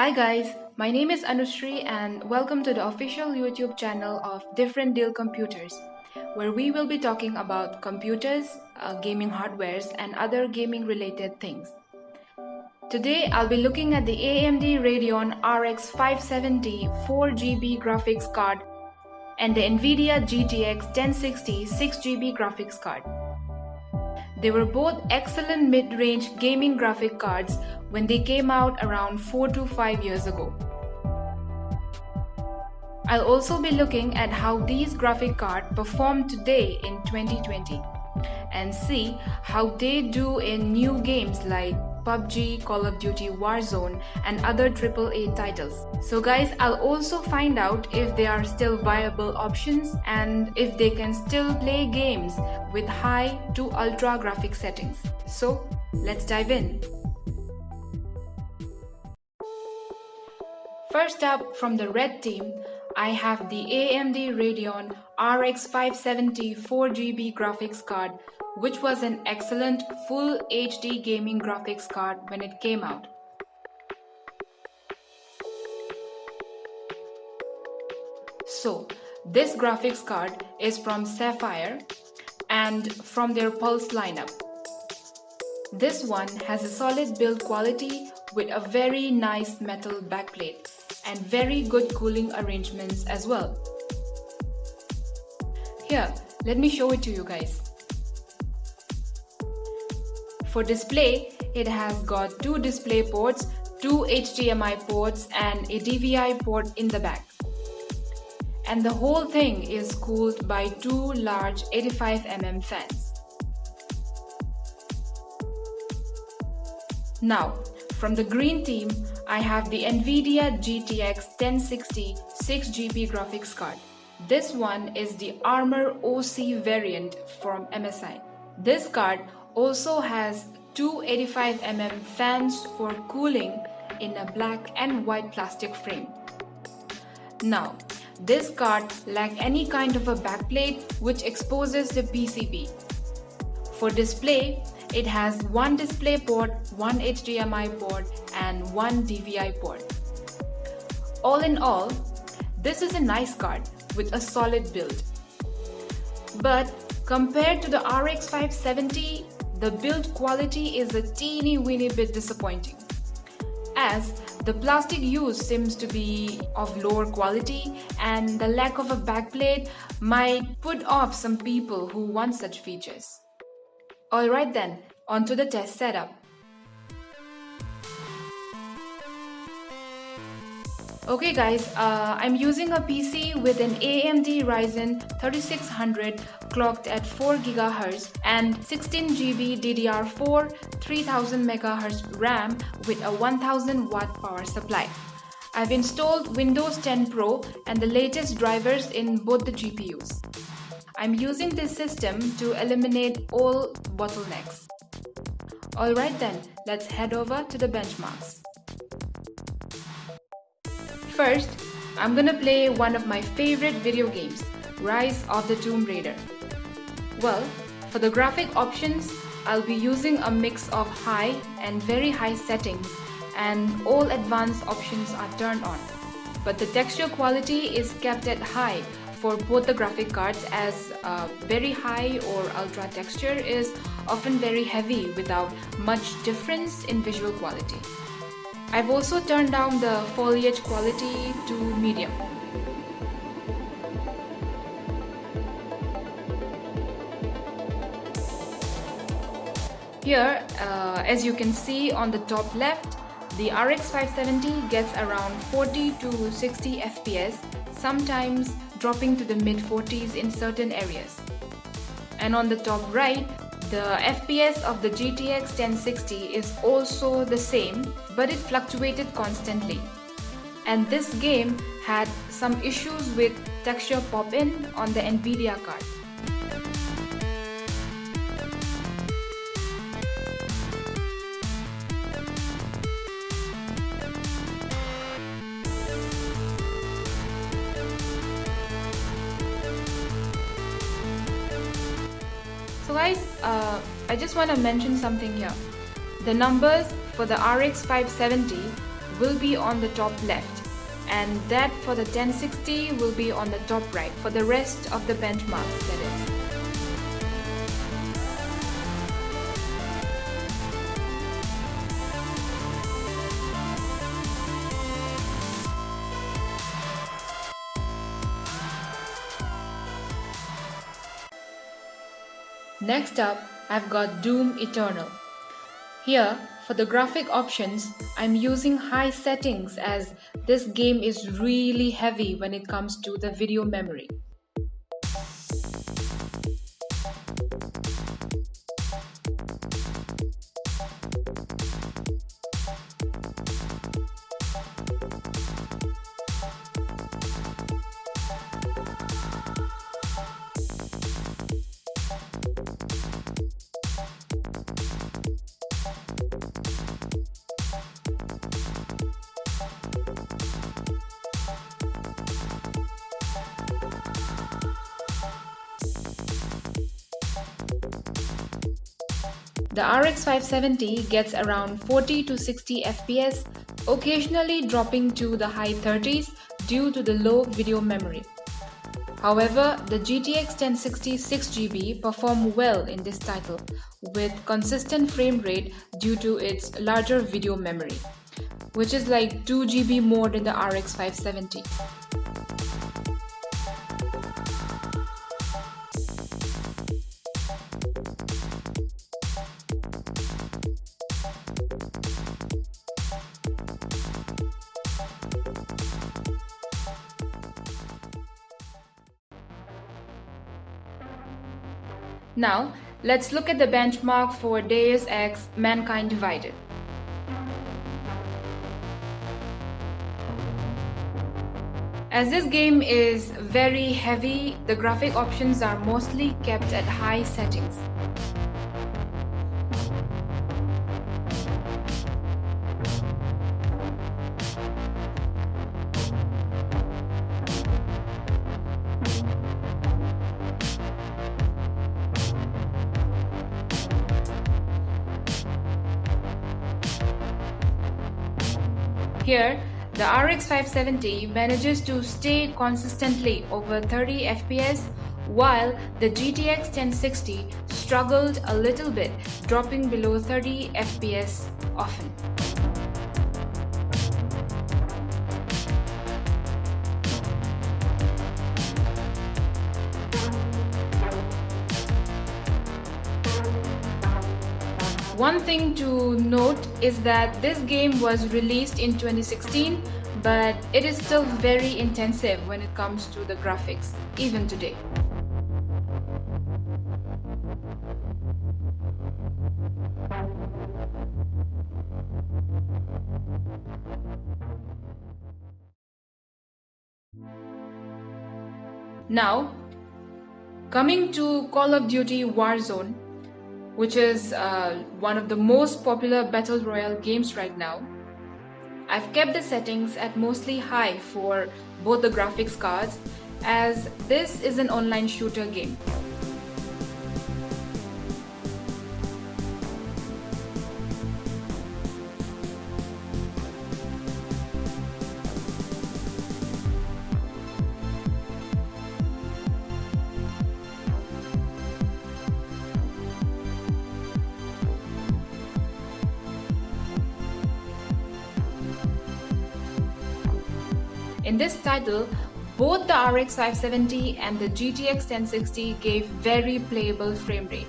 Hi guys, my name is Anushree and welcome to the official YouTube channel of Different Deal Computers, where we will be talking about computers, gaming hardwares and other gaming related things. Today I'll be looking at the AMD Radeon RX 570 4GB graphics card and the NVIDIA GTX 1060 6GB graphics card. They were both excellent mid-range gaming graphic cards when they came out around 4 to 5 years ago. I'll also be looking at how these graphic cards perform today in 2020 and see how they do in new games like PUBG, Call of Duty Warzone and other AAA titles. So guys, I'll also find out if they are still viable options and if they can still play games with high to ultra graphic settings. So let's dive in. First up, from the red team, I have the AMD Radeon RX 570 4GB graphics card, which was an excellent full HD gaming graphics card when it came out. So, this graphics card is from Sapphire and from their Pulse lineup. This one has a solid build quality with a very nice metal backplate and very good cooling arrangements as well. Here, let me show it to you guys. For display, it has got 2 display ports, 2 HDMI ports and a DVI port in the back. And the whole thing is cooled by 2 large 85mm fans. Now, from the green team, I have the NVIDIA GTX 1060 6GB graphics card. This one is the Armor OC variant from MSI. This card also has 2 85mm fans for cooling in a black and white plastic frame. Now, this card lacks any kind of a backplate which exposes the PCB. For display, it has 1 display port, 1 HDMI port and 1 DVI port. All in all, this is a nice card with a solid build. But compared to the RX 570, the build quality is a teeny weeny bit disappointing, as the plastic used seems to be of lower quality and the lack of a backplate might put off some people who want such features. Alright then, on to the test setup. Okay guys, I'm using a PC with an AMD Ryzen 3600 clocked at 4 GHz and 16GB DDR4 3000 MHz RAM with a 1000 watt power supply. I've installed Windows 10 Pro and the latest drivers in both the GPUs. I'm using this system to eliminate all bottlenecks. Alright then, let's head over to the benchmarks. First, I'm gonna play one of my favorite video games, Rise of the Tomb Raider. Well, for the graphic options, I'll be using a mix of high and very high settings and all advanced options are turned on. But the texture quality is kept at high for both the graphic cards, as very high or ultra texture is often very heavy without much difference in visual quality. I've also turned down the foliage quality to medium. Here, as you can see on the top left, the RX 570 gets around 40 to 60 FPS, sometimes dropping to the mid-40s in certain areas. And on the top right, the FPS of the GTX 1060 is also the same, but it fluctuated constantly. And this game had some issues with texture pop-in on the NVIDIA card. So guys, I just want to mention something here. The numbers for the RX 570 will be on the top left, and that for the 1060 will be on the top right for the rest of the benchmarks, that is. Next up, I've got Doom Eternal. Here, for the graphic options, I'm using high settings as this game is really heavy when it comes to the video memory. The RX 570 gets around 40 to 60 FPS, occasionally dropping to the high 30s due to the low video memory. However, the GTX 1060 6GB perform well in this title with consistent frame rate due to its larger video memory, which is like 2GB more than the RX 570. Now, let's look at the benchmark for Deus Ex Mankind Divided. As this game is very heavy, the graphic options are mostly kept at high settings. Here, the RX 570 manages to stay consistently over 30 FPS, while the GTX 1060 struggled a little bit, dropping below 30 FPS often. One thing to note is that this game was released in 2016, but it is still very intensive when it comes to the graphics, even today. Now, coming to Call of Duty Warzone, which is one of the most popular Battle Royale games right now. I've kept the settings at mostly high for both the graphics cards, as this is an online shooter game. In this title, both the RX 570 and the GTX 1060 gave very playable frame rate.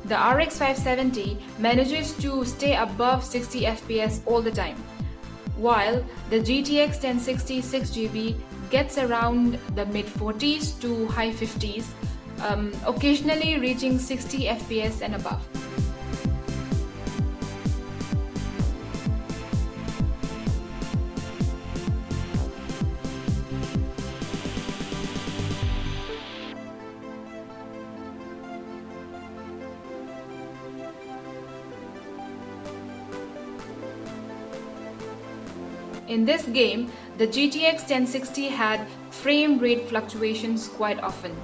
The RX 570 manages to stay above 60 FPS all the time, while the GTX 1060 6GB gets around the mid-40s to high 50s, occasionally reaching 60 FPS and above. In this game, the GTX 1060 had frame rate fluctuations quite often.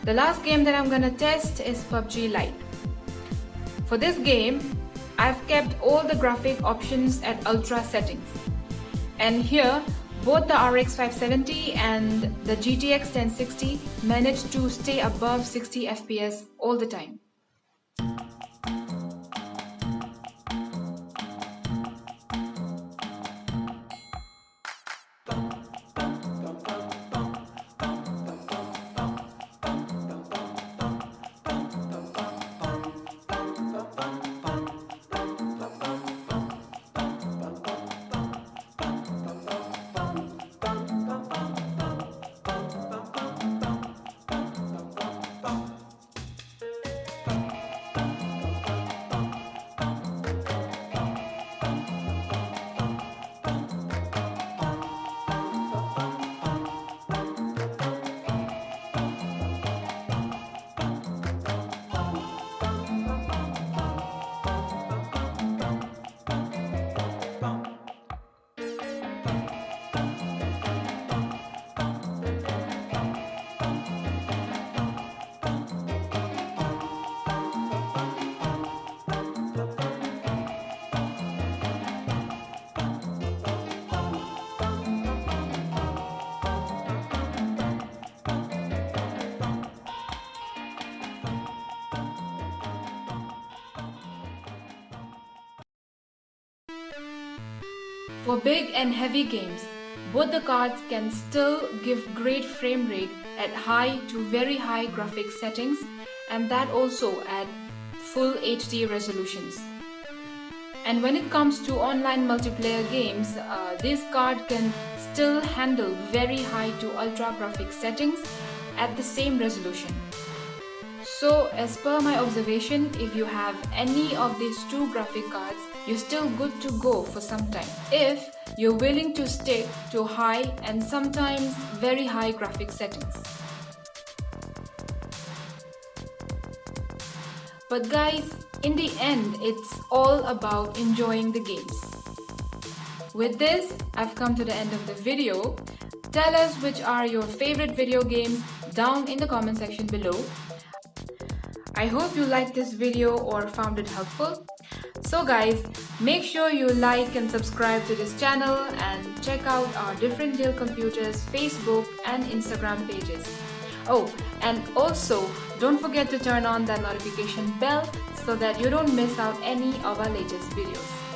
The last game that I'm gonna test is PUBG Lite. For this game, I've kept all the graphic options at ultra settings. And here, both the RX 570 and the GTX 1060 managed to stay above 60 FPS all the time. For big and heavy games, both the cards can still give great frame rate at high to very high graphics settings, and that also at full HD resolutions. And when it comes to online multiplayer games, this card can still handle very high to ultra graphics settings at the same resolution. So as per my observation, if you have any of these two graphic cards, you're still good to go for some time, if you're willing to stick to high and sometimes very high graphic settings. But guys, in the end, it's all about enjoying the games. With this, I've come to the end of the video. Tell us which are your favorite video games down in the comment section below. I hope you liked this video or found it helpful. So guys, make sure you like and subscribe to this channel and check out our Different Deal Computers Facebook and Instagram pages. Oh, and also don't forget to turn on that notification bell so that you don't miss out any of our latest videos.